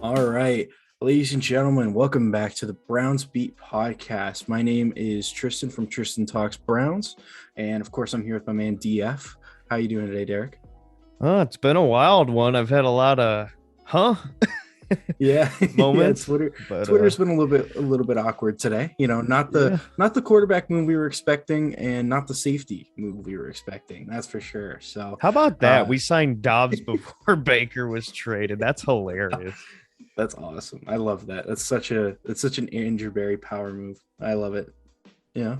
All right, ladies and gentlemen, welcome back to the Browns Beat podcast. My name is Tristan from Tristan Talks Browns, and of course, I'm here with my man DF. How you doing today, Derek? Oh, it's been a wild one. I've had a lot of Yeah, yeah. moments, Twitter, but Twitter's been a little bit awkward today. You know, not the yeah. not the quarterback move we were expecting, and not the safety move we were expecting. That's for sure. So, How about that? uh, We signed Dobbs before Baker was traded. That's hilarious. that's awesome. I love that. That's such an Andrew Barry power move. I love it. Yeah.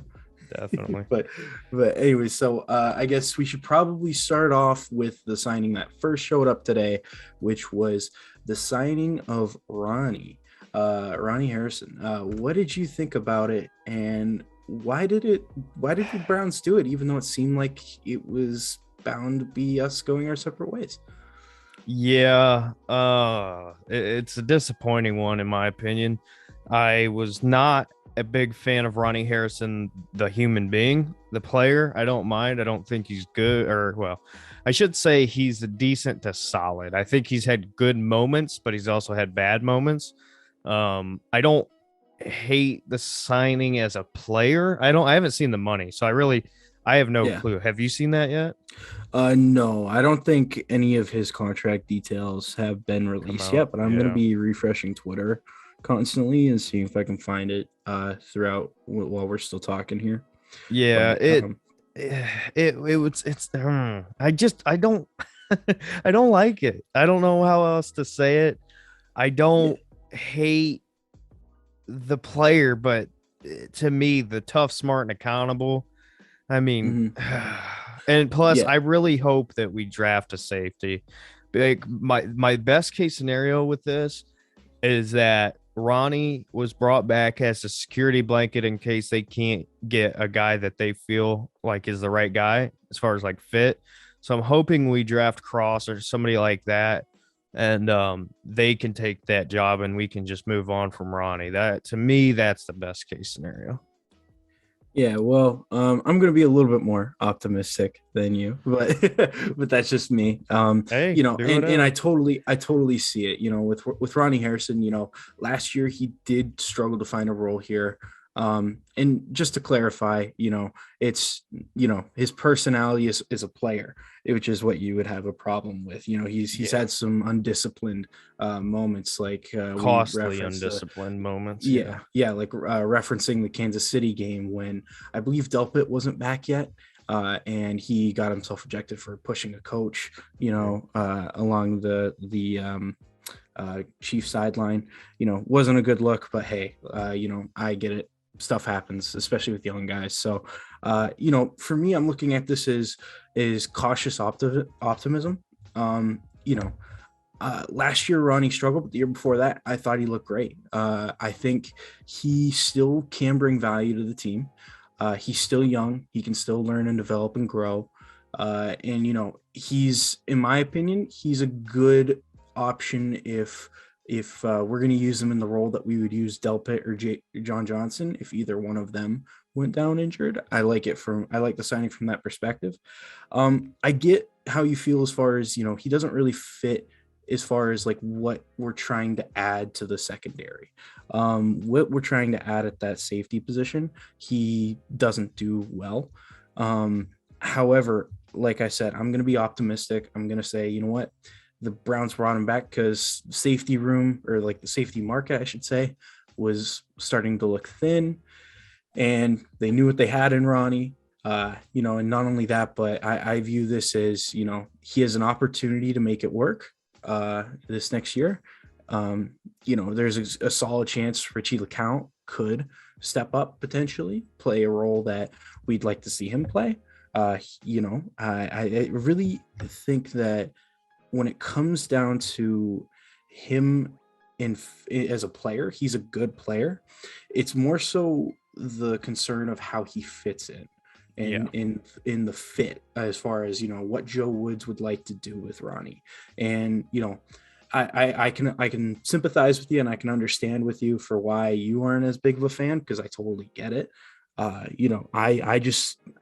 Definitely. but anyway, so I guess we should probably start off with the signing that first showed up today, which was the signing of Ronnie Harrison. What did you think about it, and why did the Browns do it, even though it seemed like it was bound to be us going our separate ways? Yeah, it's a disappointing one in my opinion. I was not a big fan of Ronnie Harrison, the human being, the player. I don't mind. I don't think he's good, or well, I should say he's a decent to solid. I think he's had good moments, but he's also had bad moments. I don't hate the signing as a player. I haven't seen the money, so I have no Yeah. clue. Have you seen that yet? No, I don't think any of his contract details have been Come released out. yet, but I'm going to Yeah. be refreshing Twitter constantly and seeing if I can find it throughout while we're still talking here. Yeah, But it was I don't I don't like it. I don't know how else to say it. I yeah. don't hate the player, but to me, the tough, smart, and accountable. I mean, Mhm. and plus, Yeah. I really hope that we draft a safety. Like my best case scenario with this is that Ronnie was brought back as a security blanket in case they can't get a guy that they feel like is the right guy as far as like fit. So I'm hoping we draft Cross or somebody like that, and they can take that job and we can just move on from Ronnie. That to me, that's the best case scenario. Yeah, well, I'm gonna be a little bit more optimistic than you, but but that's just me. Hey, do And whatever. I totally see it. You know, with Ronnie Harrison, last year he did struggle to find a role here. And just to clarify, it's his personality is a player, which is what you would have a problem with. He's Yeah, had some undisciplined moments, like we costly, referenced the undisciplined moments. Yeah, yeah, like referencing the Kansas City game when I believe Delpit wasn't back yet, and he got himself ejected for pushing a coach, yeah, along the Chief sideline. Wasn't a good look, but hey, I get it. Stuff happens, especially with young guys. So, for me, I'm looking at this as is cautious optimism. Um, you know, last year, Ronnie struggled, but the year before that, I thought he looked great. I think he still can bring value to the team. He's still young. He can still learn and develop and grow. And he's, in my opinion, he's a good option if we're going to use him in the role that we would use Delpit or John Johnson. If either one of them went down injured, I like the signing from that perspective. I get how you feel as far as he doesn't really fit as far as like what we're trying to add to the secondary. What we're trying to add at that safety position, he doesn't do well. However, like I said, I'm going to be optimistic. I'm going to say, you know what? The Browns brought him back because safety room, or like the safety market, I should say, was starting to look thin, and they knew what they had in Ronnie. And not only that, but I view this as, he has an opportunity to make it work this next year. There's a solid chance Richie LeCount could step up, potentially play a role that we'd like to see him play. I really think that when it comes down to him as a player, he's a good player. It's more so the concern of how he fits in, and yeah. in the fit, as far as what Joe Woods would like to do with Ronnie. And I can sympathize with you, and I can understand with you for why you aren't as big of a fan, because I totally get it. I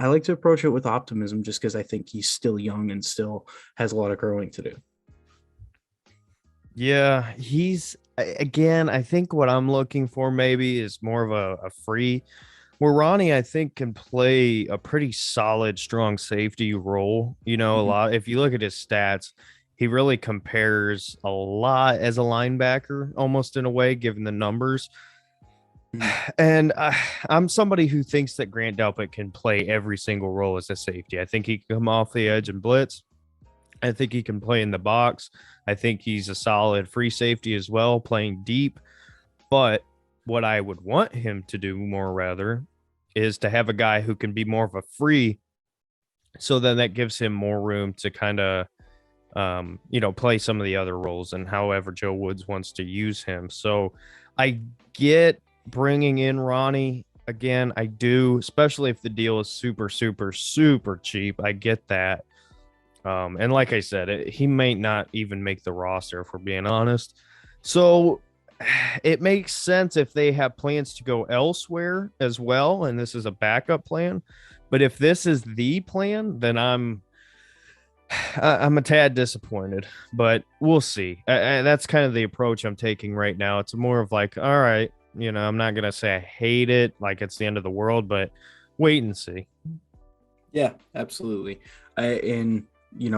like to approach it with optimism, just because I think he's still young and still has a lot of growing to do. Yeah, he's again, I think what I'm looking for maybe is more of a free. Where Ronnie, I think, can play a pretty solid, strong safety role. A Mhm. lot. If you look at his stats, he really compares a lot as a linebacker, almost in a way, given the numbers. Mhm. And I'm somebody who thinks that Grant Delpit can play every single role as a safety. I think he can come off the edge and blitz. I think he can play in the box. I think he's a solid free safety as well, playing deep. But what I would want him to do more rather is to have a guy who can be more of a free. So then that gives him more room to kind of, play some of the other roles and however Joe Woods wants to use him. So I get bringing in Ronnie again. I do, especially if the deal is super, super, super cheap. I get that. And like I said, he may not even make the roster if we're being honest. So it makes sense if they have plans to go elsewhere as well, and this is a backup plan. But if this is the plan, then I'm a tad disappointed, but we'll see. That's kind of the approach I'm taking right now. It's more of like, all right, I'm not gonna say I hate it, like it's the end of the world, but wait and see. Yeah, absolutely. And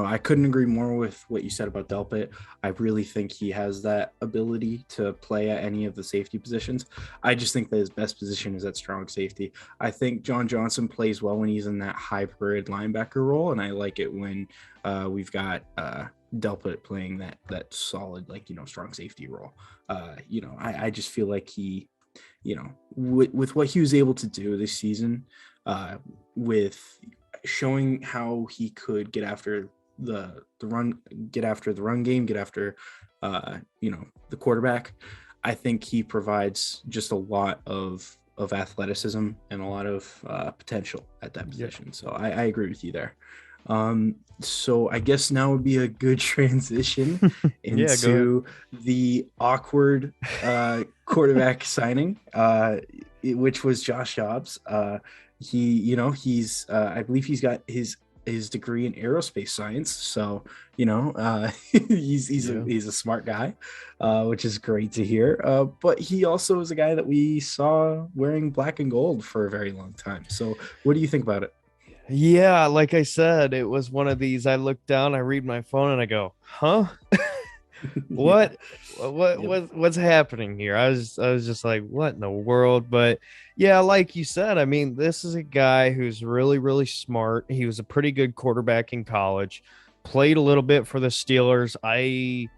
I couldn't agree more with what you said about Delpit. I really think he has that ability to play at any of the safety positions. I just think that his best position is at strong safety. I think John Johnson plays well when he's in that hybrid linebacker role, and I like it when we've got Delpit playing that solid, strong safety role. I just feel like he, with what he was able to do this season, with showing how he could get after the run, get after the run game, get after the quarterback. I think he provides just a lot of athleticism and a lot of potential at that position. Yeah. So I agree with you there. So I guess now would be a good transition into the awkward quarterback signing, which was Josh Dobbs. He's I believe he's got his degree in aerospace science, so he's a smart guy, which is great to hear. But he also is a guy that we saw wearing black and gold for a very long time. So what do you think about it? Yeah, like I said, it was one of these. I look down, I read my phone, and I go, "Huh? What? What's happening here?" I was just like, "What in the world?" But yeah, like you said, I mean, this is a guy who's really, really smart. He was a pretty good quarterback in college. Played a little bit for the Steelers. I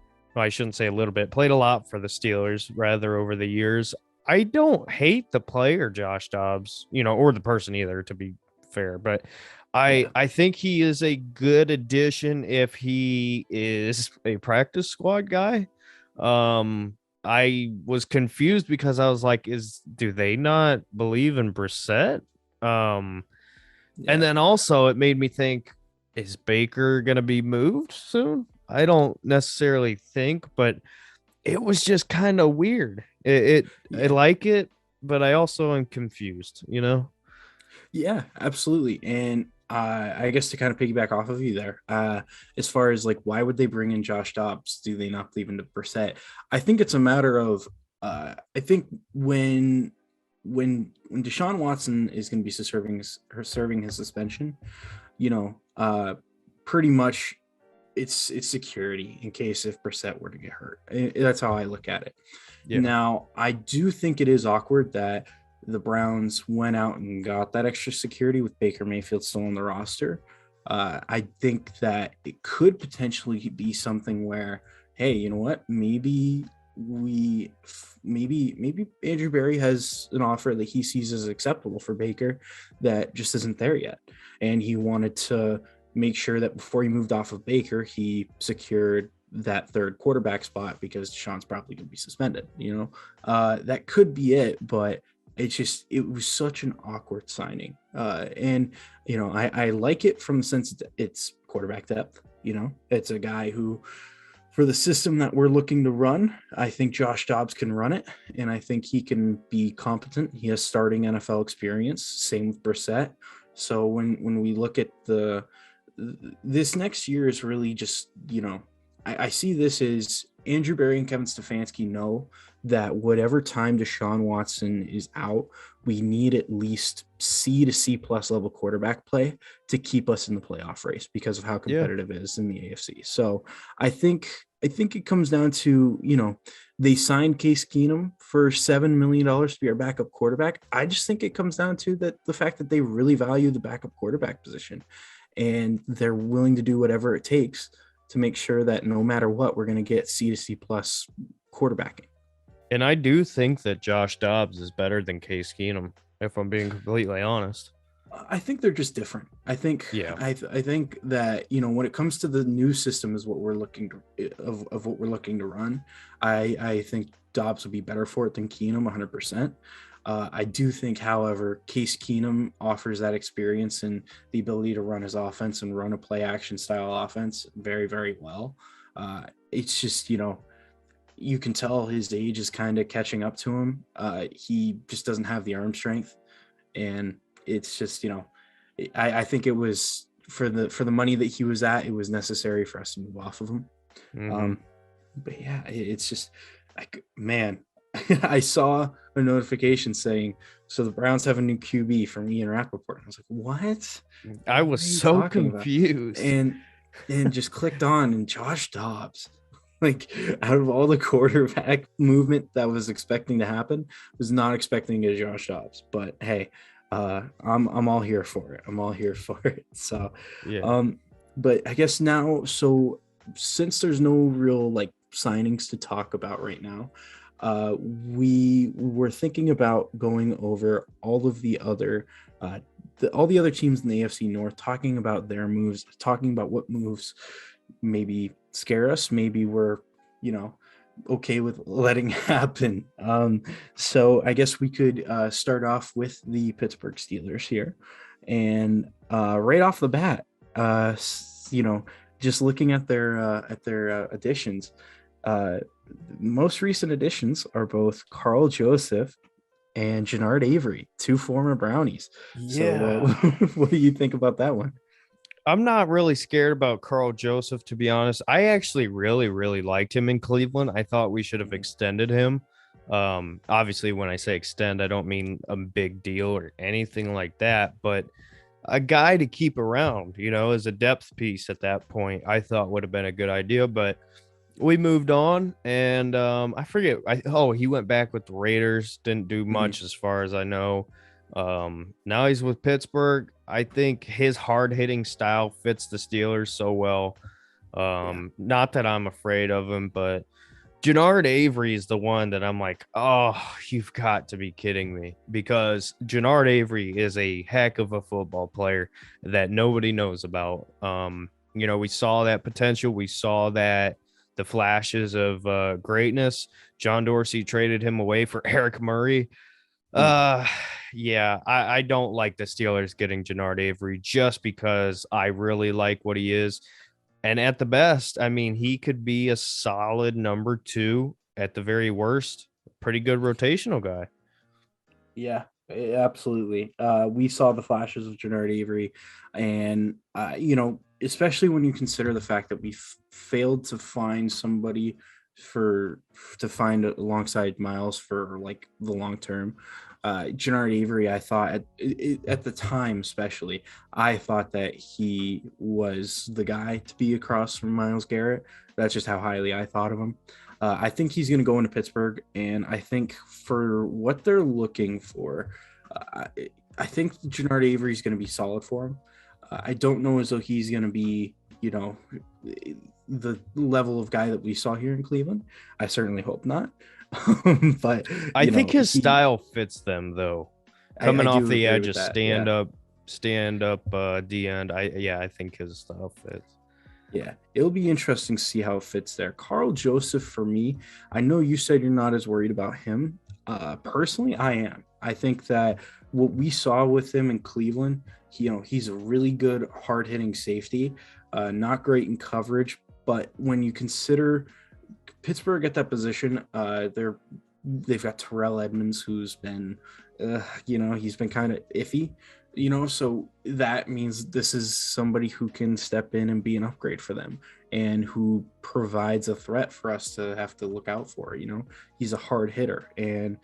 shouldn't say a little bit. Played a lot for the Steelers, rather, over the years. I don't hate the player, Josh Dobbs, or the person either, to be fair, but I think he is a good addition if he is a practice squad guy. I was confused because I was like, do they not believe in Brissett? And then also it made me think, is Baker gonna be moved soon? I don't necessarily think, but it was just kind of weird. I like it, but I also am confused, Yeah, absolutely. And I guess to kind of piggyback off of you there, as far as like, why would they bring in Josh Dobbs? Do they not believe in Brissett? I think it's a matter of, I think when Deshaun Watson is going to be serving his suspension, pretty much it's security in case if Brissett were to get hurt. That's how I look at it. Yeah. Now, I do think it is awkward that the Browns went out and got that extra security with Baker Mayfield still on the roster. I think that it could potentially be something where, hey, you know what? Maybe Andrew Berry has an offer that he sees as acceptable for Baker that just isn't there yet. And he wanted to make sure that before he moved off of Baker, he secured that third quarterback spot because Deshaun's probably going to be suspended. That could be it, but it was such an awkward signing. And I like it from the sense that it's quarterback depth. It's a guy who, for the system that we're looking to run, I think Josh Dobbs can run it, and I think he can be competent. He has starting NFL experience. Same with Brissett. So when we look at this next year is really just, I see this as Andrew Berry and Kevin Stefanski know that whatever time Deshaun Watson is out, we need at least C to C plus level quarterback play to keep us in the playoff race because of how Yeah. competitive it is in the AFC. So I think it comes down to, they signed Case Keenum for $7 million to be our backup quarterback. I just think it comes down to the fact that they really value the backup quarterback position, and they're willing to do whatever it takes to make sure that no matter what, we're going to get C to C plus quarterbacking. And I do think that Josh Dobbs is better than Case Keenum, if I'm being completely honest. I think they're just different. I think, Yeah. I think that, when it comes to the new system is what we're looking to, of what we're looking to run. I think Dobbs would be better for it than Keenum 100%. I do think, however, Case Keenum offers that experience and the ability to run his offense and run a play action style offense very, very well. It's just, you can tell his age is kind of catching up to him. He just doesn't have the arm strength, and it's just, I think it was for the money that he was at, it was necessary for us to move off of him. Mm-hmm. But yeah, it's just like, man, I saw a notification saying, so the Browns have a new QB from Ian Rappaport. I was like, what? I was so confused. And just clicked on, and Josh Dobbs, like, out of all the quarterback movement that was expecting to happen, was not expecting to get Josh Dobbs. But hey, I'm all here for it. I'm all here for it. So, yeah. But I guess now, so since there's no real like signings to talk about right now, we were thinking about going over all of the other all the other teams in the AFC North, talking about their moves, talking about what moves maybe scare us, maybe we're okay with letting happen. So I guess we could start off with the Pittsburgh Steelers here, and right off the bat, just looking at their additions, most recent additions are both Karl Joseph and Jannard Avery, two former Brownies. Yeah. So what do you think about that one? I'm not really scared about Karl Joseph, to be honest. I actually really, really liked him in Cleveland. I thought we should have extended him. Obviously, when I say extend, I don't mean a big deal or anything like that, but a guy to keep around, as a depth piece at that point, I thought would have been a good idea. But we moved on, and I forget. He went back with the Raiders, didn't do much as far as I know. Now he's with Pittsburgh. I think his hard-hitting style fits the Steelers so well. Not that I'm afraid of him, but Jannard Avery is the one that I'm like, oh, you've got to be kidding me, because Jannard Avery is a heck of a football player that nobody knows about. We saw that potential. We saw that the flashes of greatness. John Dorsey traded him away for Eric Murray. I don't like the Steelers getting Jannard Avery just because I really like what he is. And at the best, I mean, he could be a solid number 2 at the very worst. Pretty good rotational guy. Yeah, absolutely. We saw the flashes of Jannard Avery, and especially when you consider the fact that we failed to find somebody to find alongside Miles for like the long term. Jannard Avery, I thought at the time, especially, I thought that he was the guy to be across from Myles Garrett. That's just how highly I thought of him. I think he's going to go into Pittsburgh, and I think for what they're looking for, I think Jannard Avery is going to be solid for him. I don't know as though he's going to be, the level of guy that we saw here in Cleveland. I certainly hope not. But I think his style fits them, though. Coming off the edge of stand up D end. I think his style fits. Yeah, it'll be interesting to see how it fits there. Karl Joseph, for me, I know you said you're not as worried about him. Personally, I am. I think that what we saw with him in Cleveland, he's a really good hard-hitting safety, not great in coverage, but when you consider Pittsburgh at that position, they've got Terrell Edmonds, who's been, he's been kind of iffy. So that means this is somebody who can step in and be an upgrade for them. and who provides a threat for us to have to look out for. He's a hard hitter, and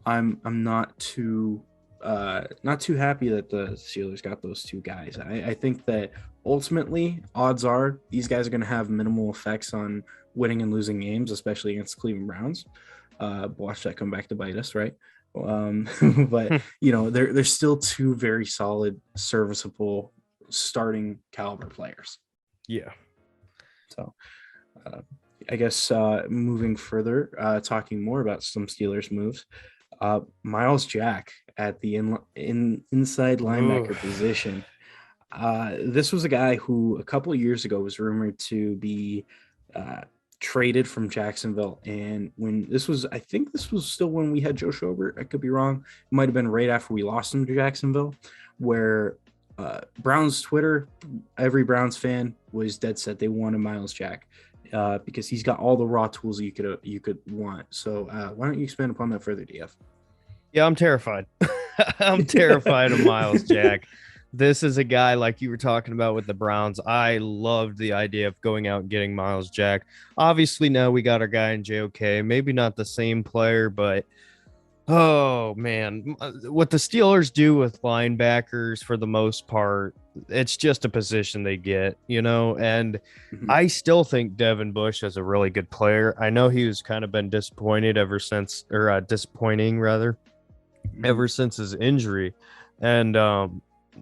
I'm not too happy that the Steelers got those two guys. I think that ultimately, odds are these guys are going to have minimal effects on winning and losing games, especially against the Cleveland Browns. Watch that come back to bite us, right? But they're still two very solid, serviceable, starting caliber players. Yeah. So, I guess moving further, talking more about some Steelers moves. Miles Jack at the inside linebacker position. This was a guy who a couple of years ago was rumored to be traded from Jacksonville. And I think this was still when we had Joe Schobert. I could be wrong. It might have been right after we lost him to Jacksonville, where Browns Twitter, every Browns fan was dead set they wanted Miles Jack because he's got all the raw tools you could want. So why don't you expand upon that further, DF? Yeah, I'm terrified. I'm terrified of Miles Jack. This is a guy like you were talking about with the Browns. I loved the idea of going out and getting Miles Jack. Obviously, now we got our guy in JOK. Maybe not the same player, but oh man, what the Steelers do with linebackers for the most part, it's just a position they get, and I still think Devin Bush is a really good player. I know he's kind of been disappointing ever since his injury. And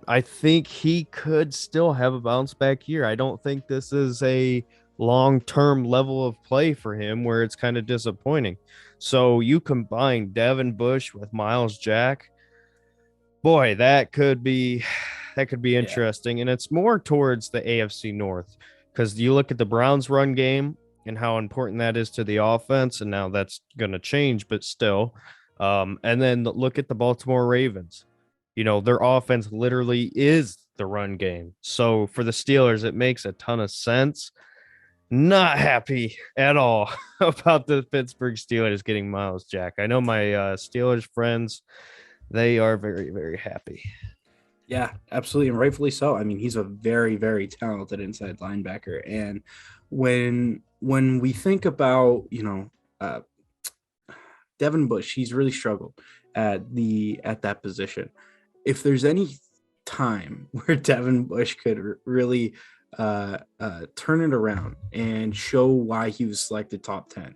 I think he could still have a bounce back year. I don't think this is a long-term level of play for him where it's kind of disappointing. So you combine Devin Bush with Miles Jack, boy, that could be interesting. And it's more towards the AFC North, because you look at the Browns run game and how important that is to the offense. And now that's going to change, but still. And then look at the Baltimore Ravens. Their offense literally is the run game. So for the Steelers, it makes a ton of sense. Not happy at all about the Pittsburgh Steelers getting Miles Jack. I know my Steelers friends, they are very, very happy. Yeah, absolutely. And rightfully so. I mean, he's a very, very talented inside linebacker. And when we think about, Devin Bush, he's really struggled at that position. If there's any time where Devin Bush could really turn it around and show why he was selected top 10,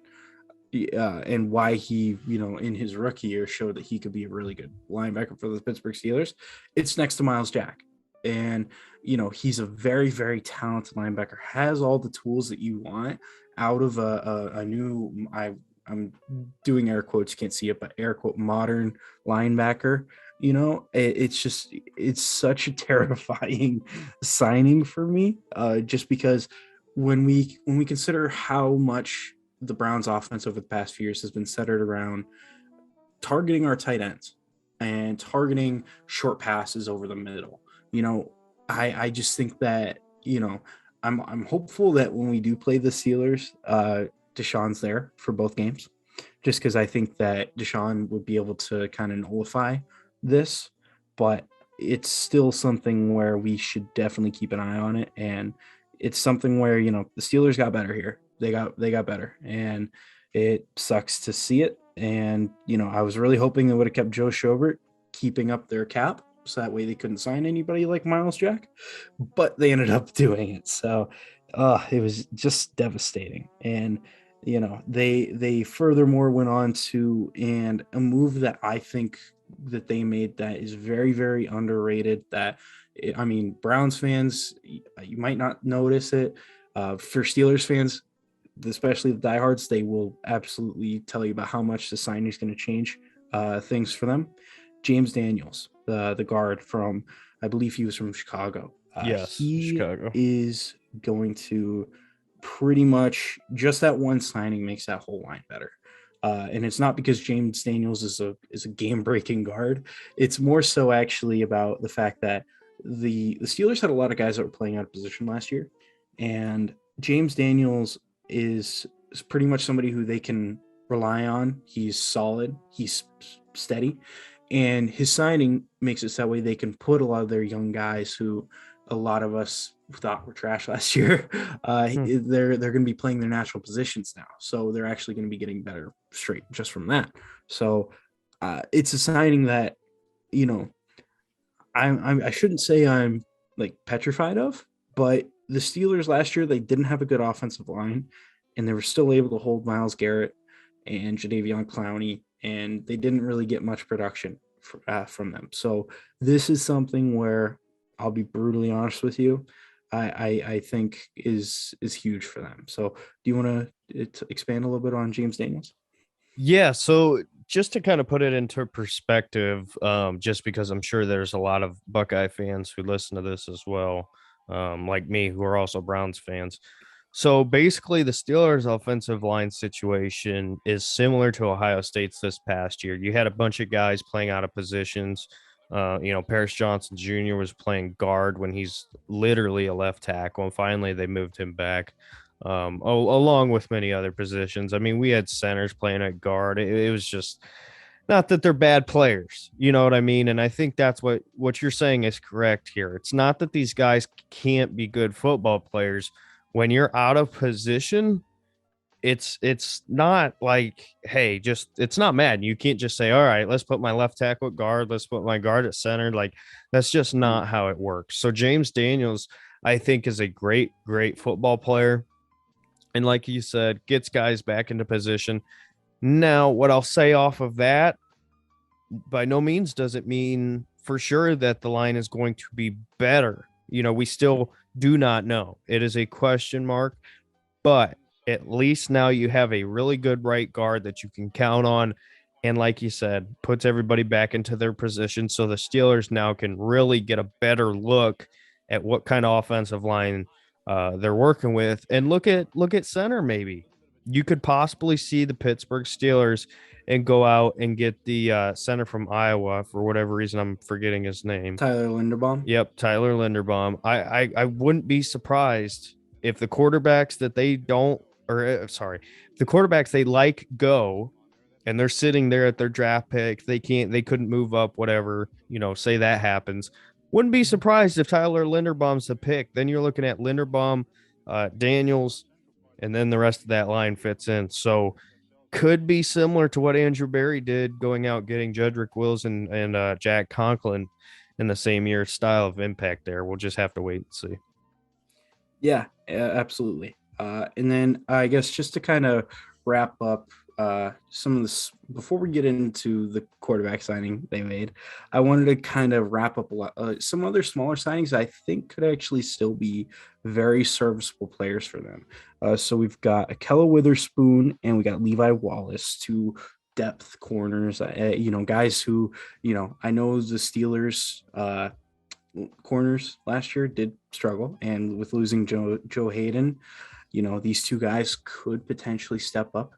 and why he, in his rookie year showed that he could be a really good linebacker for the Pittsburgh Steelers, it's next to Miles Jack. And, he's a very, very talented linebacker, has all the tools that you want out of a new, I'm doing air quotes, you can't see it, but air quote, modern linebacker. It's such a terrifying signing for me, just because when we consider how much the Browns offense over the past few years has been centered around targeting our tight ends and targeting short passes over the middle. I just think that, I'm hopeful that when we do play the Steelers, Deshaun's there for both games, just because I think that Deshaun would be able to kind of nullify this, but it's still something where we should definitely keep an eye on it. And it's something where, the Steelers got better here. They got better, and it sucks to see it. And, I was really hoping they would have kept Joe Schobert, keeping up their cap, so that way they couldn't sign anybody like Miles Jack, but they ended up doing it. So it was just devastating. And, they furthermore went on to, and a move that I think that they made that is very, very underrated, that, I mean, Browns fans, you might not notice it. For Steelers fans, especially the diehards, they will absolutely tell you about how much the signing is going to change things for them. James Daniels, the guard from, I believe he was from Chicago. Yes, Chicago is going to pretty much, just that one signing makes that whole line better. And it's not because James Daniels is a game-breaking guard. It's more so actually about the fact that the Steelers had a lot of guys that were playing out of position last year, and James Daniels is pretty much somebody who they can rely on. He's solid, he's steady, and his signing makes it so that way they can put a lot of their young guys who a lot of us thought were trash last year, they're going to be playing their natural positions now. So they're actually going to be getting better straight just from that. So it's a signing that, you know, I shouldn't say I'm like petrified of, but the Steelers last year, they didn't have a good offensive line, and they were still able to hold Myles Garrett and Jadeveon Clowney, and they didn't really get much production from them. So this is something where I'll be brutally honest with you. I think is huge for them. So do you want to expand a little bit on James Daniels? Yeah, so just to kind of put it into perspective, just because I'm sure there's a lot of Buckeye fans who listen to this as well, like me, who are also Browns fans. So basically, the Steelers' offensive line situation is similar to Ohio State's this past year. You had a bunch of guys playing out of positions. Paris Johnson Jr. was playing guard when he's literally a left tackle, and finally they moved him back, along with many other positions. I mean, we had centers playing at guard. It was just not that they're bad players, you know what I mean? And I think that's what you're saying is correct here. It's not that these guys can't be good football players. When you're out of position, it's not like, hey, just it's not mad. You can't just say, all right, let's put my left tackle at guard, let's put my guard at center. Like, that's just not how it works. So James Daniels, I think, is a great football player. And like you said, gets guys back into position. Now, what I'll say off of that, by no means does it mean for sure that the line is going to be better. We still do not know. It is a question mark, but at least now you have a really good right guard that you can count on. And like you said, puts everybody back into their position. So the Steelers now can really get a better look at what kind of offensive line they're working with. And look at center. Maybe you could possibly see the Pittsburgh Steelers and go out and get the center from Iowa. For whatever reason, I'm forgetting his name. Tyler Linderbaum. Yep, Tyler Linderbaum. I wouldn't be surprised if the quarterbacks that they don't, or sorry, the quarterbacks they like go, and they're sitting there at their draft pick. They couldn't move up, whatever, say that happens. Wouldn't be surprised if Tyler Linderbaum's the pick. Then you're looking at Linderbaum, Daniels, and then the rest of that line fits in. So could be similar to what Andrew Berry did, going out getting Jedrick Wills and Jack Conklin in the same year. Style of impact there. We'll just have to wait and see. Yeah, absolutely. And then I guess just to kind of wrap up some of this before we get into the quarterback signing they made, I wanted to kind of wrap up some other smaller signings I think could actually still be very serviceable players for them. So we've got Akella Witherspoon and we got Levi Wallace, two depth corners, guys who, I know the Steelers corners last year did struggle, and with losing Joe Hayden, these two guys could potentially step up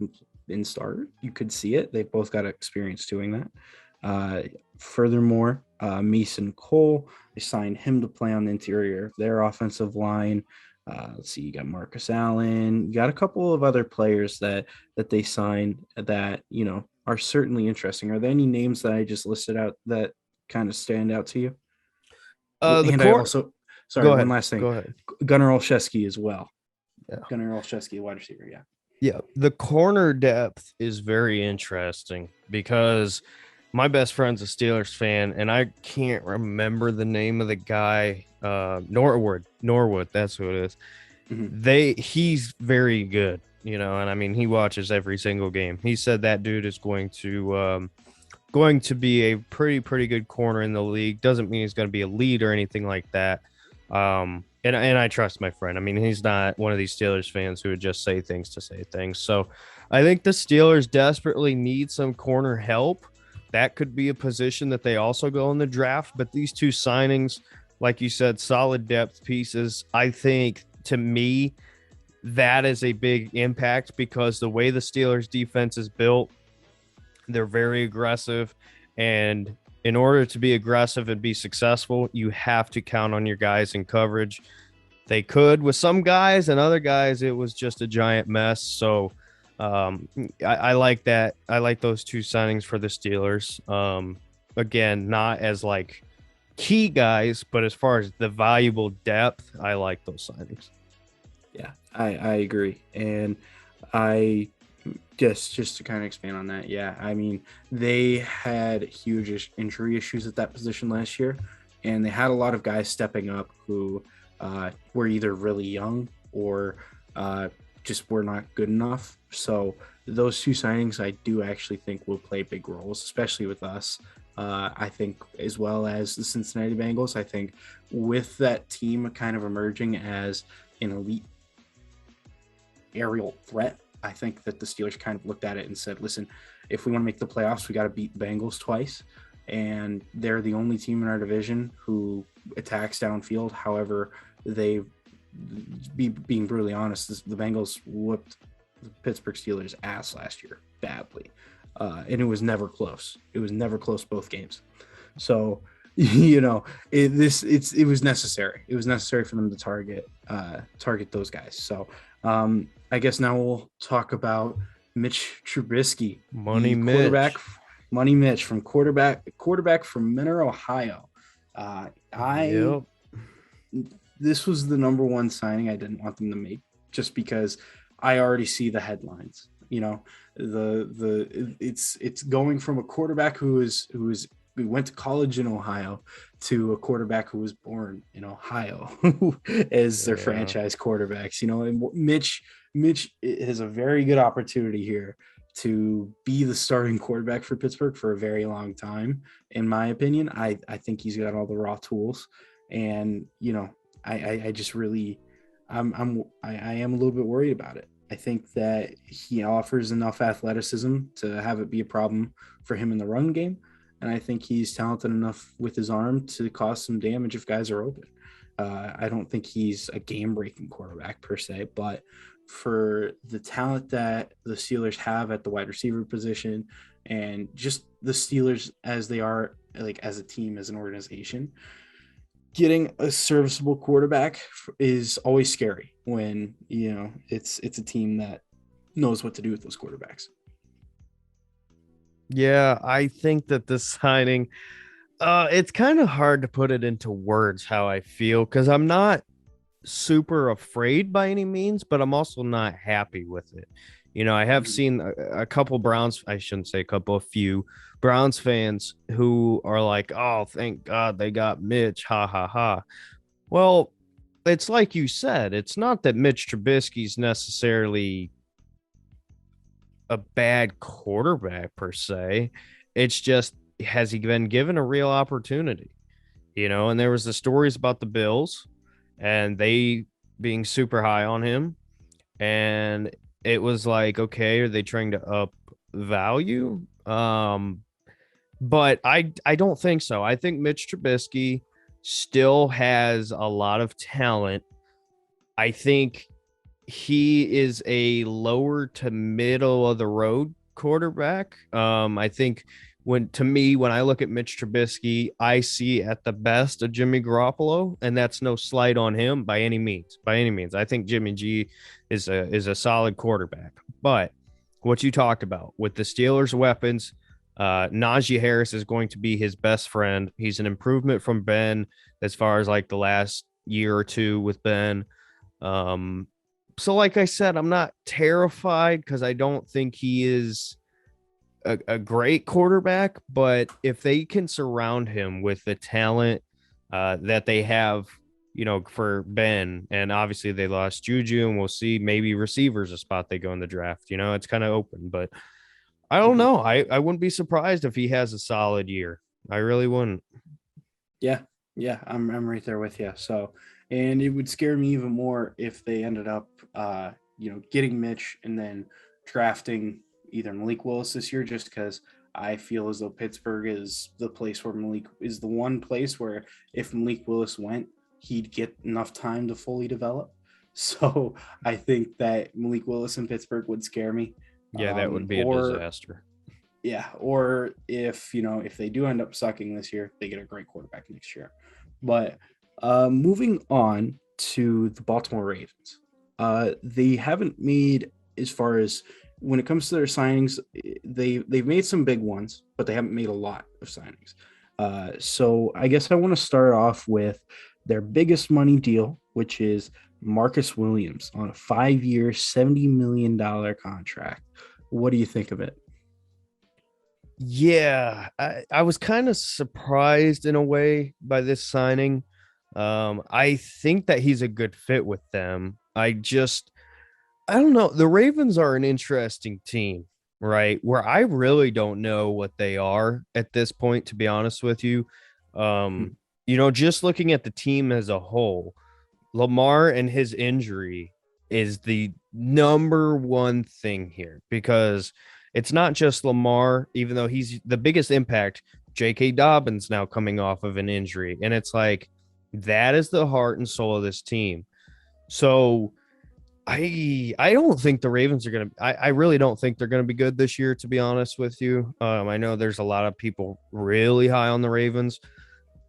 and start. You could see it. They both got experience doing that. Furthermore, Mason Cole, they signed him to play on the interior of their offensive line. Let's see, you got Marcus Allen. You got a couple of other players that they signed that, are certainly interesting. Are there any names that I just listed out that kind of stand out to you? One last thing. Go ahead. Gunnar Olszewski as well. Yeah. Gunnar Olszewski, wide receiver. Yeah. Yeah. The corner depth is very interesting because my best friend's a Steelers fan, and I can't remember the name of the guy. Norwood. That's who it is. Mm-hmm. He's very good, and I mean, he watches every single game. He said that dude is going to be a pretty good corner in the league. Doesn't mean he's going to be a lead or anything like that. And I trust my friend. I mean, he's not one of these Steelers fans who would just say things to say things. So I think the Steelers desperately need some corner help. That could be a position that they also go in the draft. But these two signings, like you said, solid depth pieces. I think, to me, that is a big impact because the way the Steelers defense is built, they're very aggressive, and in order to be aggressive and be successful, you have to count on your guys in coverage. They could with some guys, and other guys, it was just a giant mess. So I like that. I like those two signings for the Steelers. Again, not as like key guys, but as far as the valuable depth, I like those signings. Yeah, I agree. And I just to kind of expand on that, yeah, I mean, they had huge injury issues at that position last year, and they had a lot of guys stepping up who were either really young or just were not good enough. So those two signings, I do actually think will play big roles, especially with us. I think as well as the Cincinnati Bengals. I think with that team kind of emerging as an elite aerial threat, I think that the Steelers kind of looked at it and said, listen, if we want to make the playoffs, we got to beat the Bengals twice. And they're the only team in our division who attacks downfield. However, being brutally honest, the Bengals whooped the Pittsburgh Steelers' ass last year badly. And it was never close. It was never close both games. So, it was necessary. It was necessary for them to target those guys. So, I guess now we'll talk about Mitch Trubisky, Money the Mitch. quarterback, Money Mitch from quarterback from Mentor, Ohio. Uh, I Yep. This was the number one signing I didn't want them to make, just because I already see the headlines. It's going from a quarterback who went to college in Ohio to a quarterback who was born in Ohio as their Yeah. franchise quarterbacks. And Mitch has a very good opportunity here to be the starting quarterback for Pittsburgh for a very long time. In my opinion, I think he's got all the raw tools, and I just really, I am a little bit worried about it. I think that he offers enough athleticism to have it be a problem for him in the run game, and I think he's talented enough with his arm to cause some damage if guys are open. I don't think he's a game-breaking quarterback per se, but for the talent that the Steelers have at the wide receiver position, and just the Steelers as they are, like as a team, as an organization, getting a serviceable quarterback is always scary when it's a team that knows what to do with those quarterbacks. Yeah, I think that this signing, it's kind of hard to put it into words how I feel because I'm not super afraid by any means, but I'm also not happy with it. I have Mhm. seen a couple Browns, I shouldn't say a couple, a few Browns fans who are like, oh, thank God they got Mitch. Ha ha ha. Well, it's like you said, it's not that Mitch Trubisky's necessarily a bad quarterback per se. It's just, has he been given a real opportunity? And there was the stories about the Bills and they being super high on him. And it was like, okay, are they trying to up value? But I don't think so. I think Mitch Trubisky still has a lot of talent. I think he is a lower to middle of the road quarterback. I think when I look at Mitch Trubisky, I see at the best a Jimmy Garoppolo, and that's no slight on him by any means. By any means, I think Jimmy G is a solid quarterback. But what you talked about with the Steelers' weapons, Najee Harris is going to be his best friend. He's an improvement from Ben as far as like the last year or two with Ben. Um, so like I said, I'm not terrified because I don't think he is a great quarterback, but if they can surround him with the talent that they have, for Ben, and obviously they lost Juju, and we'll see, maybe receivers a spot they go in the draft. It's kind of open, but I don't Mhm. know. I wouldn't be surprised if he has a solid year. I really wouldn't. Yeah, yeah, I'm right there with you. So, and it would scare me even more if they ended up, getting Mitch and then drafting either Malik Willis this year, just because I feel as though Pittsburgh is the place where Malik is the one place where if Malik Willis went, he'd get enough time to fully develop. So I think that Malik Willis in Pittsburgh would scare me. Yeah, that would be a Or disaster. yeah, or if they do end up sucking this year, they get a great quarterback next year. But moving on to the Baltimore Ravens, they haven't made, as far as when it comes to their signings, they've made some big ones, but they haven't made a lot of signings. So I guess I want to start off with their biggest money deal, which is Marcus Williams on a 5-year, $70 million contract. What do you think of it? Yeah, I was kind of surprised in a way by this signing. I think that he's a good fit with them. I don't know. The Ravens are an interesting team, right? Where I really don't know what they are at this point, to be honest with you. Hmm. Just looking at the team as a whole, Lamar and his injury is the number one thing here because it's not just Lamar, even though he's the biggest impact. J.K. Dobbins now coming off of an injury. And it's like that is the heart and soul of this team. So I don't think the Ravens are gonna I really don't think they're gonna be good this year, to be honest with you. I know there's a lot of people really high on the Ravens.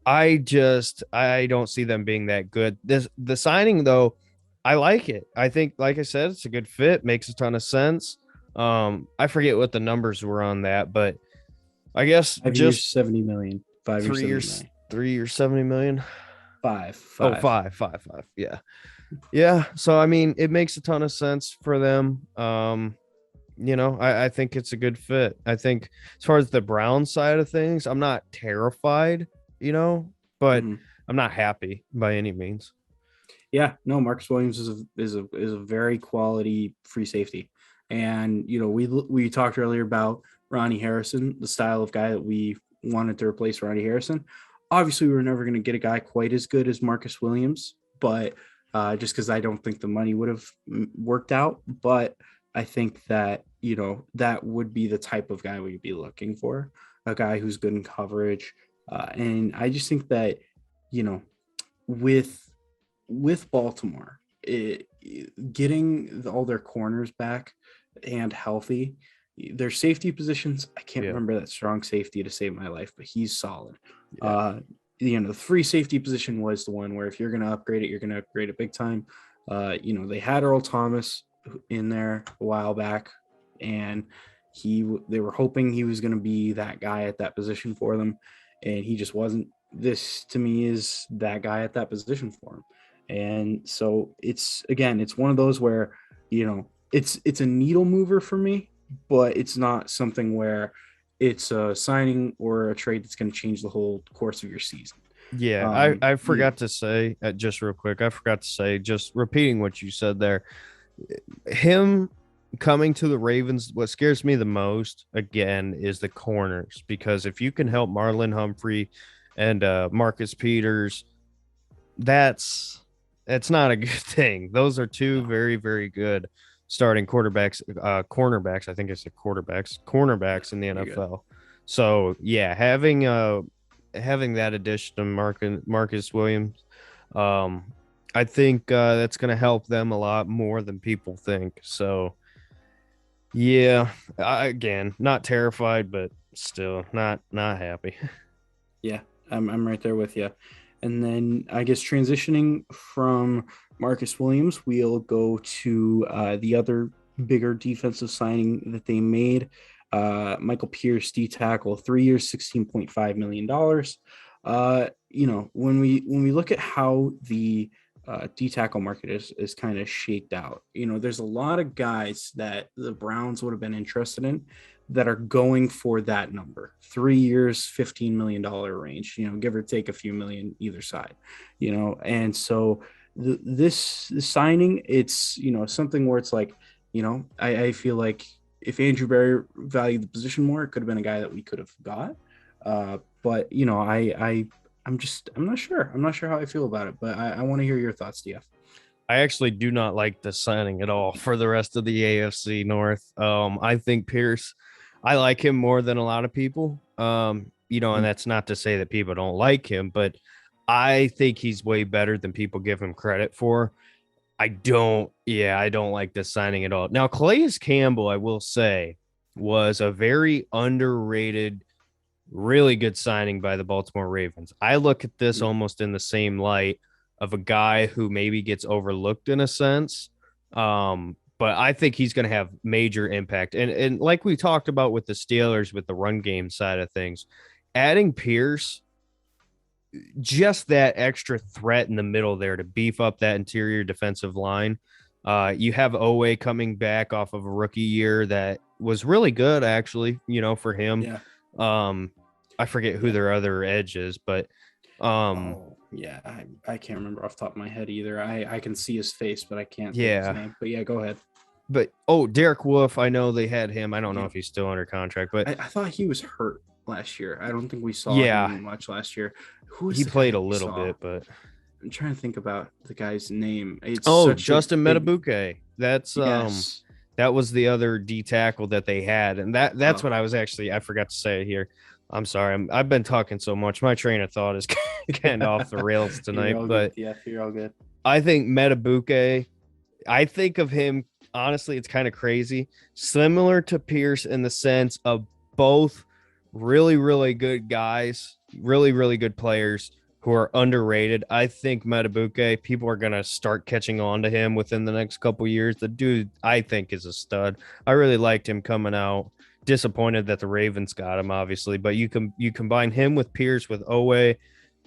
I don't see them being that good. The signing though, I like it. I think, like I said, it's a good fit, makes a ton of sense. I forget what the numbers were on that, but I guess 5 years, just 70 million. 5 years, 70 million. 3 years, 70 million. Five, Oh, five. five. Yeah. Yeah. So I mean, it makes a ton of sense for them. I think it's a good fit. I think as far as the Brown side of things, I'm not terrified, but Mhm. I'm not happy by any means. Yeah, no, Marcus Williams is a very quality free safety, and we talked earlier about Ronnie Harrison, the style of guy that we wanted to replace Ronnie Harrison. Obviously, we were never going to get a guy quite as good as Marcus Williams, but just because I don't think the money would have worked out, but I think that that would be the type of guy we'd be looking for, a guy who's good in coverage, and I just think that you know with Baltimore, getting all their corners back and healthy, their safety positions, I can't Yeah. remember that strong safety to save my life, but he's solid. Yeah. Uh, the free safety position was the one where if you're going to upgrade it, you're going to upgrade it big time. They had Earl Thomas in there a while back, and they were hoping he was going to be that guy at that position for them, and he just wasn't. This to me is that guy at that position for him. And so it's one of those where, it's a needle mover for me, but it's not something where it's a signing or a trade that's going to change the whole course of your season. Yeah. I You know, forgot to say, just real quick, I forgot to say, just repeating what you said there, him coming to the Ravens, what scares me the most, again, is the corners. Because if you can help Marlon Humphrey and Marcus Peters, that's not a good thing. Those are two no, very, very good starting quarterbacks, cornerbacks. I think it's the cornerbacks in the you're good. NFL. So yeah, having that addition to Marcus Williams, um, I think that's going to help them a lot more than people think. So yeah, again, not terrified, but still not happy. Yeah, I'm right there with you. And then I guess transitioning from Marcus Williams, we'll go to the other bigger defensive signing that they made. Michael Pierce, D tackle, 3 years, $16.5 million. When we look at how the D tackle market is kind of shaped out, there's a lot of guys that the Browns would have been interested in that are going for that number, 3 years, $15 million range, give or take a few million either side, and so this signing, it's something where it's like, I feel like if Andrew Berry valued the position more, it could have been a guy that we could have got. But I'm not sure. I'm not sure how I feel about it, but I want to hear your thoughts, DF. I actually do not like the signing at all for the rest of the AFC North. I think Pierce, I like him more than a lot of people. And that's not to say that people don't like him, but I think he's way better than people give him credit for. I don't like this signing at all. Now, Calais Campbell, I will say, was a very underrated, really good signing by the Baltimore Ravens. I look at this almost in the same light of a guy who maybe gets overlooked in a sense. But I think he's going to have major impact. And like we talked about with the Steelers with the run game side of things, adding Pierce, just that extra threat in the middle there to beef up that interior defensive line. You have Owe coming back off of a rookie year that was really good, actually, for him. Yeah. I forget who their other edge is, but Oh, yeah. I can't remember off the top of my head either. I can see his face, but I can't think of his yeah. name. But yeah, go ahead. But Derek Wolf, I know they had him. I don't know Yeah. if he's still under contract, but I thought he was hurt last year. I don't think we saw yeah, him much last year. Who was he the guy played a that we little saw? bit, but I'm trying to think about the guy's name. It's such Justin a big, Metabuke. That's yes. that was the other D tackle that they had, and that's Oh, what I forgot to say here. I'm sorry, I've been talking so much. My train of thought is getting off the rails you're tonight, all good. but Yeah, you're all good. I think Metabuke. I think of him honestly. It's kind of crazy, similar to Pierce in the sense of both really, really good guys, really, really good players who are underrated. I think Metabuke, people are gonna start catching on to him within the next couple years. The dude, I think, is a stud. I really liked him coming out. Disappointed that the Ravens got him, obviously, but you combine him with Pierce with Owe, and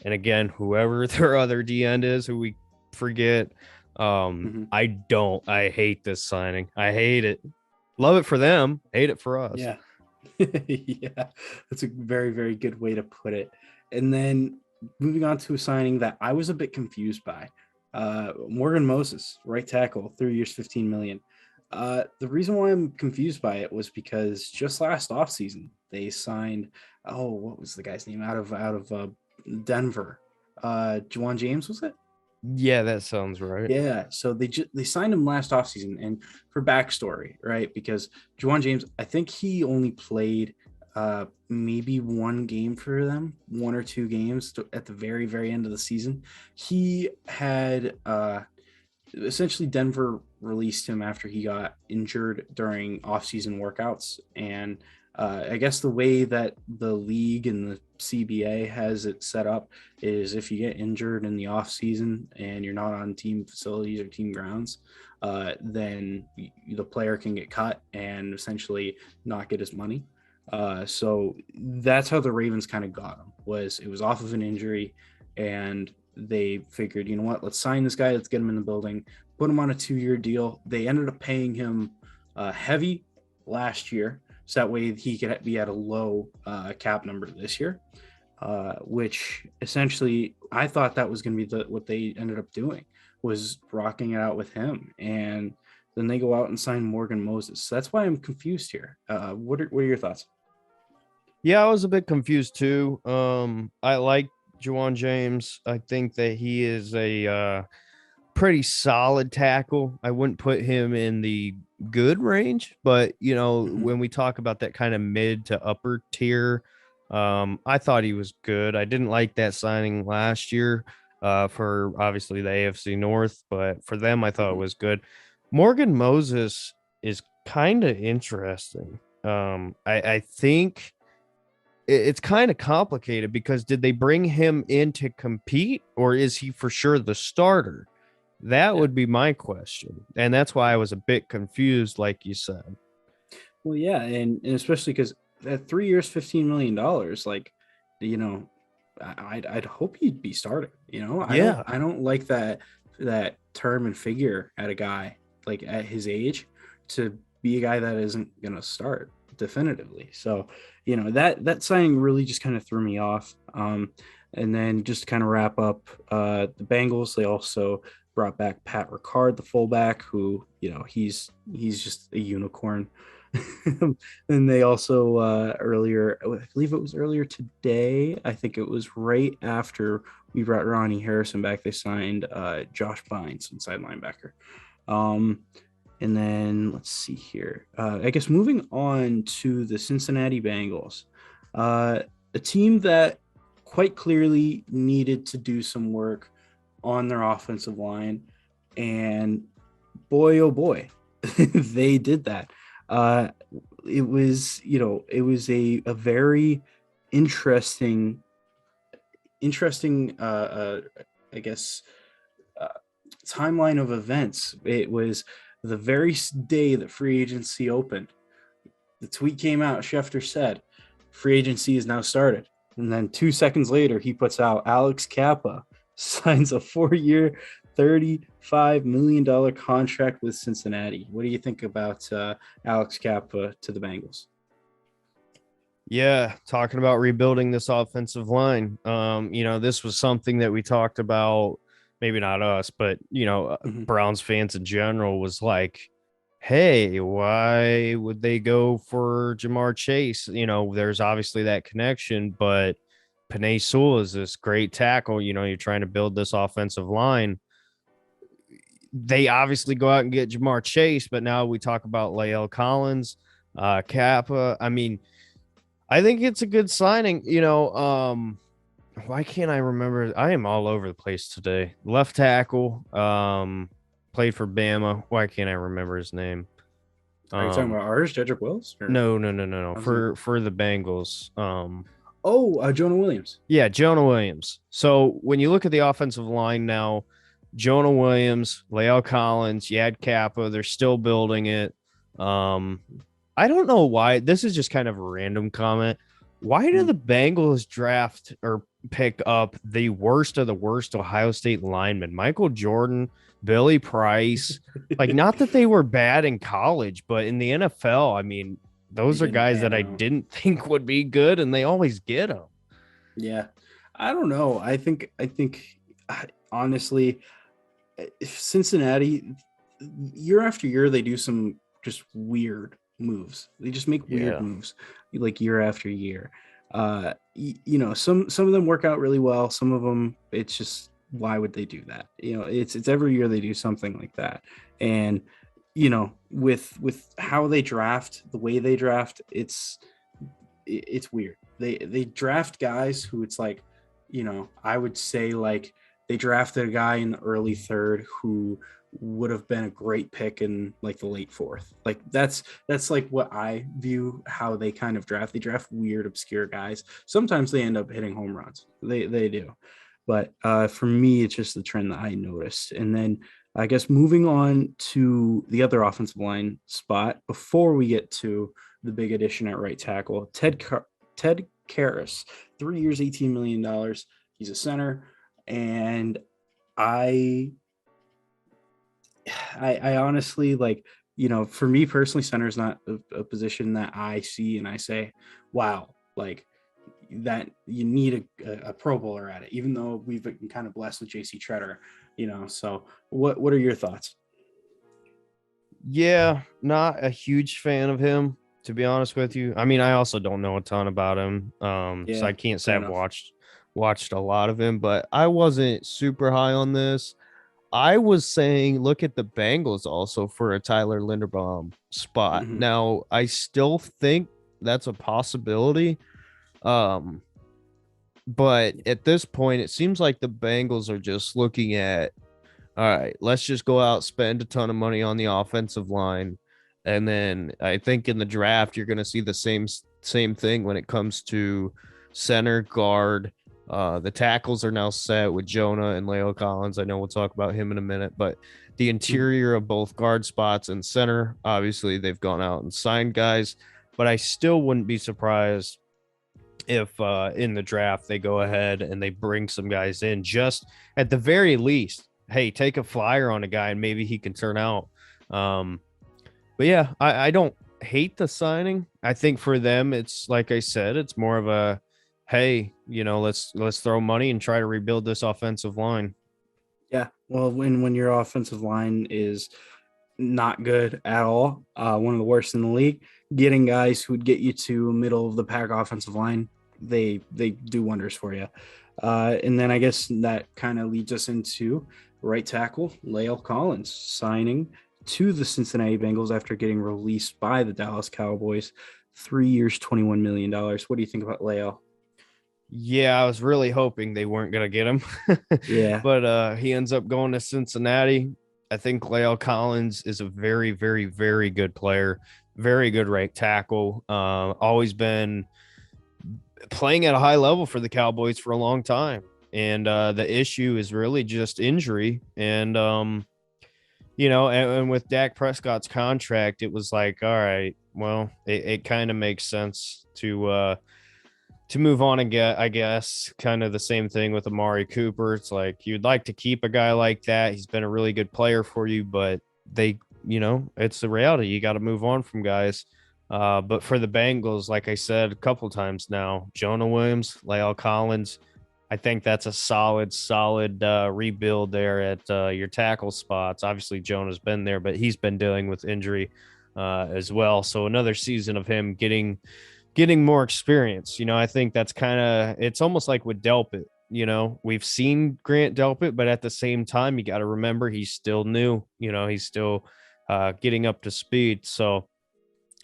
again, whoever their other D end is, who we forget. Mm-hmm. I hate this signing. I hate it. Love it for them, hate it for us. Yeah. Yeah, that's a very, very good way to put it. And then moving on to a signing that I was a bit confused by. Morgan Moses, right tackle, 3 years, 15 million. The reason why I'm confused by it was because just last offseason they signed, what was the guy's name out of Denver? Juwan James, was it? Yeah, that sounds right. Yeah, so they signed him last offseason, and for backstory, right? Because Juwan James, I think he only played maybe one game for them, one or two games at the very, very end of the season. He had essentially Denver released him after he got injured during offseason workouts, and I guess the way that the league and the CBA has it set up is if you get injured in the offseason and you're not on team facilities or team grounds, then the player can get cut and essentially not get his money. So that's how the Ravens kind of got him. It was off of an injury, and they figured, you know what, let's sign this guy, let's get him in the building, put him on a 2-year deal. They ended up paying him heavy last year, so that way he could be at a low cap number this year, which essentially I thought that was going to be what they ended up doing, was rocking it out with him. And then they go out and sign Morgan Moses. So that's why I'm confused here. What are your thoughts? Yeah, I was a bit confused too. I like Juwan James. I think that he is a pretty solid tackle. I wouldn't put him in the good range, but when we talk about that kind of mid to upper tier, I thought he was good. I didn't like that signing last year for obviously the AFC North, but for them, I thought it was good. Morgan Moses is kind of interesting. I think it's kind of complicated because did they bring him in to compete, or is he for sure the starter? That would be my question. And that's why I was a bit confused, like you said. Well, yeah, and especially because at 3 years, $15 million, like, I'd hope he'd be starting. Yeah. I don't like that term and figure at a guy like at his age to be a guy that isn't gonna start definitively. So, that signing really just kind of threw me off. And then just to kind of wrap up, the Bengals, they also brought back Pat Ricard, the fullback, who, he's just a unicorn. And they also earlier, I believe it was earlier today, I think it was right after we brought Ronnie Harrison back, they signed Josh Bynes, inside linebacker. And then let's see here. I guess moving on to the Cincinnati Bengals, a team that quite clearly needed to do some work on their offensive line. And boy, oh boy, they did that. It was a very interesting, I guess, timeline of events. It was the very day that free agency opened. The tweet came out. Schefter said, "Free agency is now started." And then 2 seconds later, he puts out Alex Kappa, signs a 4-year, $35 million contract with Cincinnati. What do you think about Alex Kappa to the Bengals? Yeah, talking about rebuilding this offensive line. This was something that we talked about, maybe not us, but Mm-hmm. Browns fans in general was like, hey, why would they go for Jamar Chase? There's obviously that connection, but Penei Sewell is this great tackle. You're trying to build this offensive line. They obviously go out and get Jamar Chase, but now we talk about Lael Collins, Kappa. I mean, I think it's a good signing. Why can't I remember? I am all over the place today. Left tackle, played for Bama. Why can't I remember his name? Are you talking about ours, Jedrick Wills? Or No. For the Bengals. Jonah Williams. Yeah, Jonah Williams. So when you look at the offensive line now, Jonah Williams, Lael Collins, you had Kappa. They're still building it. I don't know why. This is just kind of a random comment. Why do the Bengals draft or pick up the worst of the worst Ohio State linemen? Michael Jordan, Billy Price. Like, not that they were bad in college, but in the NFL, I mean, those are guys that I didn't think would be good, and they always get them. Yeah. I don't know. I think honestly, Cincinnati, year after year, they do some just weird moves. They just make weird moves like year after year. Some of them work out really well. Some of them, it's just, why would they do that? It's every year they do something like that. And, with how they draft, the way they draft, it's weird. They draft guys who it's like, I would say like they drafted a guy in the early third who would have been a great pick in like the late fourth. Like that's like what I view how they kind of draft. They draft weird, obscure guys. Sometimes they end up hitting home runs. They do. But for me, it's just the trend that I noticed. And then I guess moving on to the other offensive line spot before we get to the big addition at right tackle, Ted Karras, 3 years, $18 million. He's a center. And I honestly, like, for me personally, center is not a position that I see and I say, wow, like that you need a Pro Bowler at it, even though we've been kind of blessed with JC Treader, so what are your thoughts? Yeah, not a huge fan of him, to be honest with you. I mean, I also don't know a ton about him. So I can't say I've watched a lot of him, but I wasn't super high on this. I was saying look at the Bengals also for a Tyler Linderbaum spot. Mm-hmm. Now, I still think that's a possibility. But at this point, it seems like the Bengals are just looking at, all right, let's just go out, spend a ton of money on the offensive line. And then I think in the draft, you're going to see the same thing when it comes to center, guard. The tackles are now set with Jonah and Leo Collins. I know we'll talk about him in a minute, but the interior of both guard spots and center, obviously they've gone out and signed guys, but I still wouldn't be surprised if in the draft they go ahead and they bring some guys in, just at the very least, hey, take a flyer on a guy and maybe he can turn out. But yeah, I don't hate the signing. I think for them, it's like I said, it's more of a, hey, let's throw money and try to rebuild this offensive line. Yeah, well, when your offensive line is not good at all, one of the worst in the league, getting guys who would get you to middle of the pack offensive line, they do wonders for you. And then I guess that kind of leads us into right tackle Lael Collins signing to the Cincinnati Bengals after getting released by the Dallas Cowboys. 3 years, $21 million. What do you think about Lael? Yeah, I was really hoping they weren't going to get him. Yeah. But he ends up going to Cincinnati. I think Lael Collins is a very, very, very good player. Very good right tackle. Always been playing at a high level for the Cowboys for a long time. And the issue is really just injury. And, and with Dak Prescott's contract, it was like, all right, well, it kind of makes sense to To move on and get, I guess, kind of the same thing with Amari Cooper. It's like you'd like to keep a guy like that. He's been a really good player for you, but it's the reality. You got to move on from guys. But for the Bengals, like I said a couple times now, Jonah Williams, La'el Collins, I think that's a solid rebuild there at your tackle spots. Obviously, Jonah's been there, but he's been dealing with injury as well. So another season of him getting more experience. I think that's it's almost like with Delpit. We've seen Grant Delpit, but at the same time, you got to remember he's still new. He's still getting up to speed. So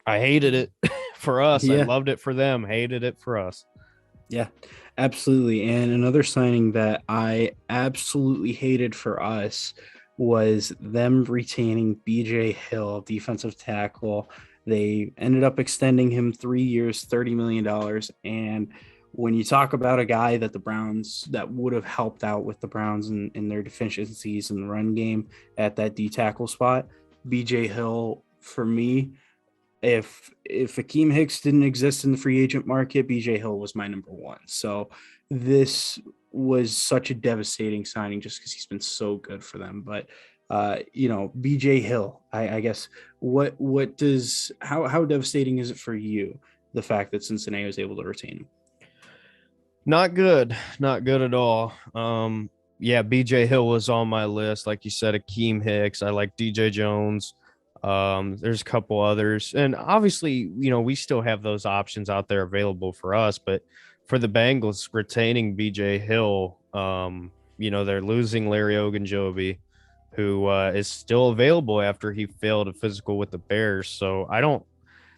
I hated it for us. I Yeah. loved it for them. Hated it for us. Yeah, absolutely. And another signing that I absolutely hated for us was them retaining BJ Hill, defensive tackle. They ended up extending him 3 years, $30 million. And when you talk about a guy that the Browns that would have helped out with the Browns in their deficiencies in the run game at that D tackle spot, BJ Hill, for me, if Akeem Hicks didn't exist in the free agent market, BJ Hill was my number one. So this was such a devastating signing just because he's been so good for them. But BJ Hill, I guess how devastating is it for you, the fact that Cincinnati was able to retain him? Not good at all. BJ Hill was on my list. Like you said, Akeem Hicks. I like DJ Jones. There's a couple others, and obviously, we still have those options out there available for us, but for the Bengals retaining BJ Hill, they're losing Larry Ogunjoby, who is still available after he failed a physical with the Bears. So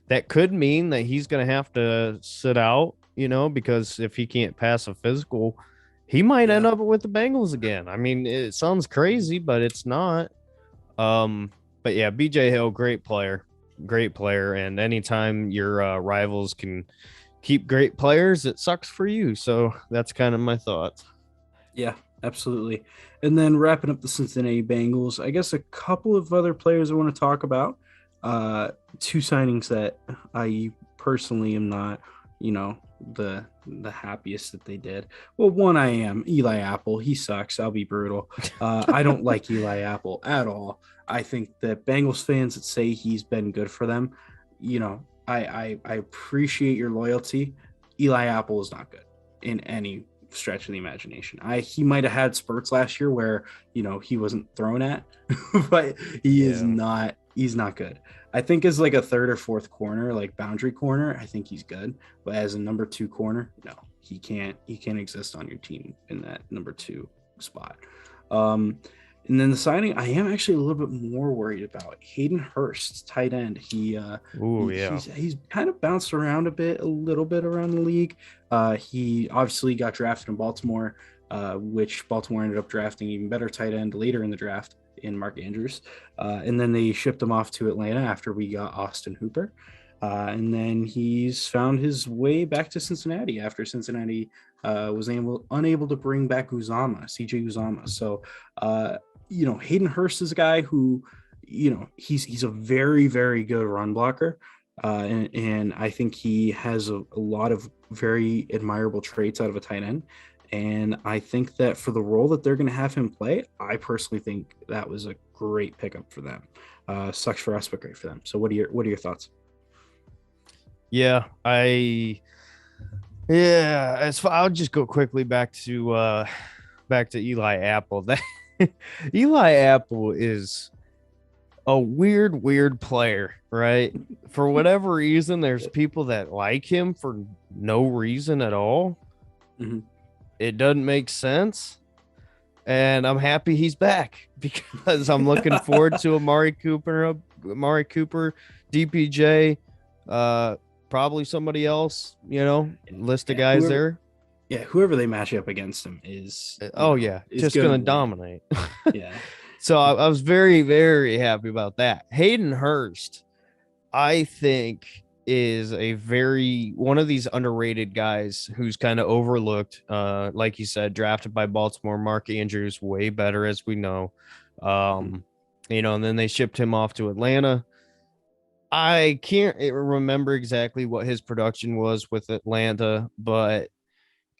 that could mean that he's going to have to sit out, because if he can't pass a physical, he might end up with the Bengals again. I mean, it sounds crazy, but it's not. But yeah, BJ Hill, great player. And anytime your rivals can keep great players, it sucks for you. So that's kind of my thoughts. Yeah, absolutely. And then wrapping up the Cincinnati Bengals, I guess a couple of other players I want to talk about. Two signings that I personally am not, the happiest that they did. Well, one I am. Eli Apple. He sucks. I'll be brutal. I don't like Eli Apple at all. I think that Bengals fans that say he's been good for them, I appreciate your loyalty. Eli Apple is not good in any stretch of the imagination. He might have had spurts last year where he wasn't thrown at, but he's not good. I think as like a third or fourth corner, like boundary corner, I think he's good. But as a number 2 corner, no, he can't exist on your team in that number 2 spot. And then the signing, I am actually a little bit more worried about Hayden Hurst, tight end. He's kind of bounced around a little bit around the league. He obviously got drafted in Baltimore, which Baltimore ended up drafting even better tight end later in the draft in Mark Andrews. And then they shipped him off to Atlanta after we got Austin Hooper. And then he's found his way back to Cincinnati after Cincinnati was unable to bring back CJ Uzama. So, Hayden Hurst is a guy who, he's a very, very good run blocker. And I think he has a lot of very admirable traits out of a tight end. And I think that for the role that they're going to have him play, I personally think that was a great pickup for them. Sucks for us, but great for them. So what are your thoughts? I'll just go quickly back to Eli Apple. That Eli Apple is a weird player, right? For whatever reason, there's people that like him for no reason at all. Mm-hmm. It doesn't make sense. And I'm happy he's back because I'm looking forward to Amari Cooper, DPJ, probably somebody else, list of guys there. Yeah, whoever they match up against him is just going to dominate. Yeah. So I was very, very happy about that. Hayden Hurst, I think, is one of these underrated guys who's kind of overlooked. Like you said, drafted by Baltimore. Mark Andrews, way better, as we know. And then they shipped him off to Atlanta. I can't remember exactly what his production was with Atlanta, but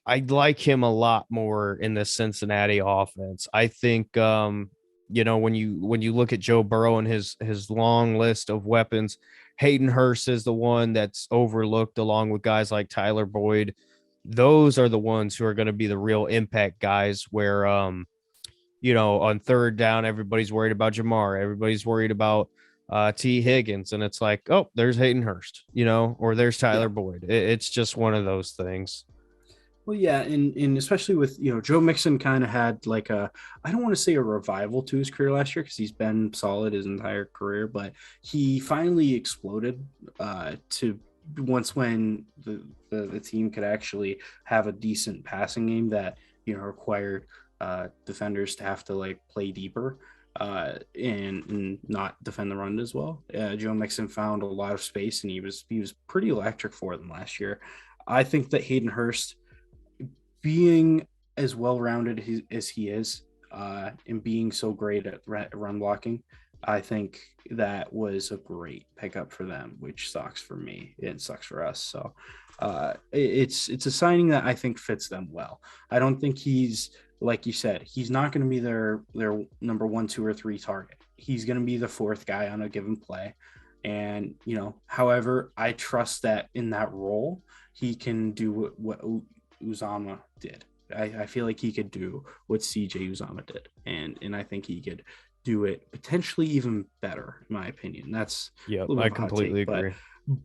I like him a lot more in the Cincinnati offense. I think when you look at Joe Burrow and his long list of weapons, Hayden Hurst is the one that's overlooked along with guys like Tyler Boyd. Those are the ones who are going to be the real impact guys where on third down, everybody's worried about Jamar, everybody's worried about T. Higgins, and it's like, oh, there's Hayden Hurst, or there's Tyler Yeah. Boyd. It's just one of those things. Well, yeah, and especially with Joe Mixon kind of had like I don't want to say a revival to his career last year because he's been solid his entire career, but he finally exploded to once when the team could actually have a decent passing game that required defenders to have to like play deeper and not defend the run as well. Joe Mixon found a lot of space and he was pretty electric for them last year. I think that Hayden Hurst being as well-rounded as he is and being so great at run blocking, I think that was a great pickup for them, which sucks for me. It sucks for us. So it's a signing that I think fits them well. I don't think he's, like you said, he's not going to be their number 1, 2, or 3 target. He's going to be the 4th guy on a given play. And, however, I trust that in that role, he can do what Uzama did. I feel like he could do what CJ Uzama did, and I think he could do it potentially even better, in my opinion. That's I completely agree.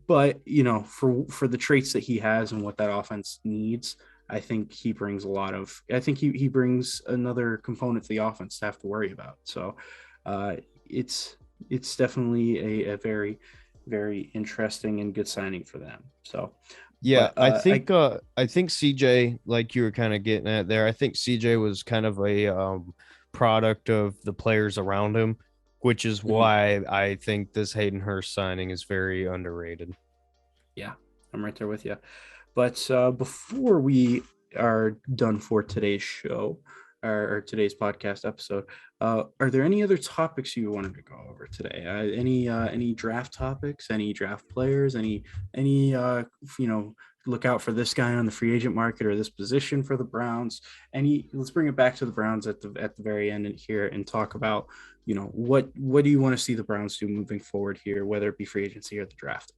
But for the traits that he has and what that offense needs, I think he brings he brings another component to the offense to have to worry about. So it's definitely a very, very interesting and good signing for them. So yeah, but, I think CJ, like you were kind of getting at there, I think CJ was kind of a product of the players around him, which is why I think this Hayden Hurst signing is very underrated. Yeah, I'm right there with you. But before we are done for today's show or today's podcast episode, are there any other topics you wanted to go over today? Any draft topics? Any draft players? Any look out for this guy on the free agent market or this position for the Browns? Let's bring it back to the Browns at the very end here and talk about what do you want to see the Browns do moving forward here, whether it be free agency or the draft.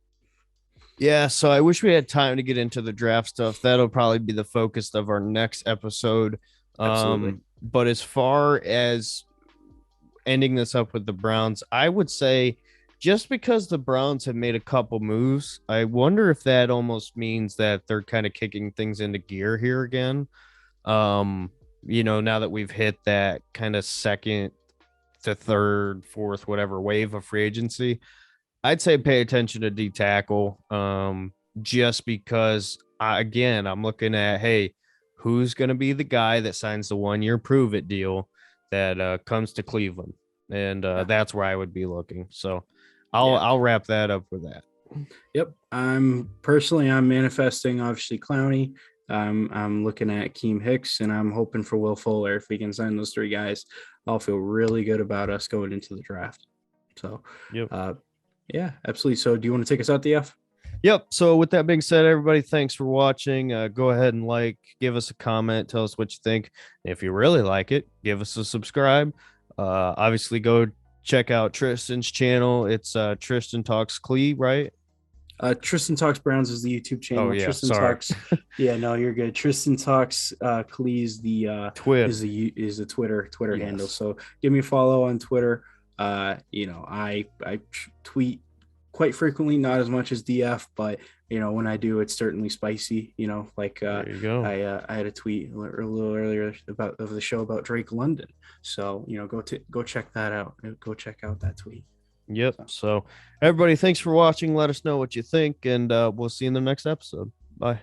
Yeah, so I wish we had time to get into the draft stuff. That'll probably be the focus of our next episode. Absolutely. But as far as ending this up with the Browns, I would say just because the Browns have made a couple moves, I wonder if that almost means that they're kind of kicking things into gear here again. Now that we've hit that kind of second to third, fourth, whatever wave of free agency, I'd say pay attention to D tackle. Just because I'm looking at, hey, who's going to be the guy that signs the 1-year prove it deal that comes to Cleveland, and that's where I would be looking. So I'll wrap that up with that. Yep. I'm manifesting obviously Clowney. I'm looking at Keem Hicks, and I'm hoping for Will Fuller. If we can sign those 3 guys, I'll feel really good about us going into the draft. So, yeah, absolutely. So do you want to take us out, DF? Yep. So with that being said, everybody, thanks for watching. Go ahead and give us a comment, tell us what you think. If you really like it, give us a subscribe. Obviously, go check out Tristan's channel. It's Tristan Talks Clee, right? Tristan Talks Browns is the YouTube channel. Oh, yeah, Tristan sorry. Talks. Yeah, no, you're good. Tristan Talks Clee is the Twitter is the Twitter Yes. handle. So give me a follow on Twitter. I tweet quite frequently, not as much as DF, but when I do, it's certainly spicy. There you go. I had a tweet a little earlier of the show about Drake London. So go check that out. Go check out that tweet. Yep. So everybody, thanks for watching. Let us know what you think, and we'll see you in the next episode. Bye.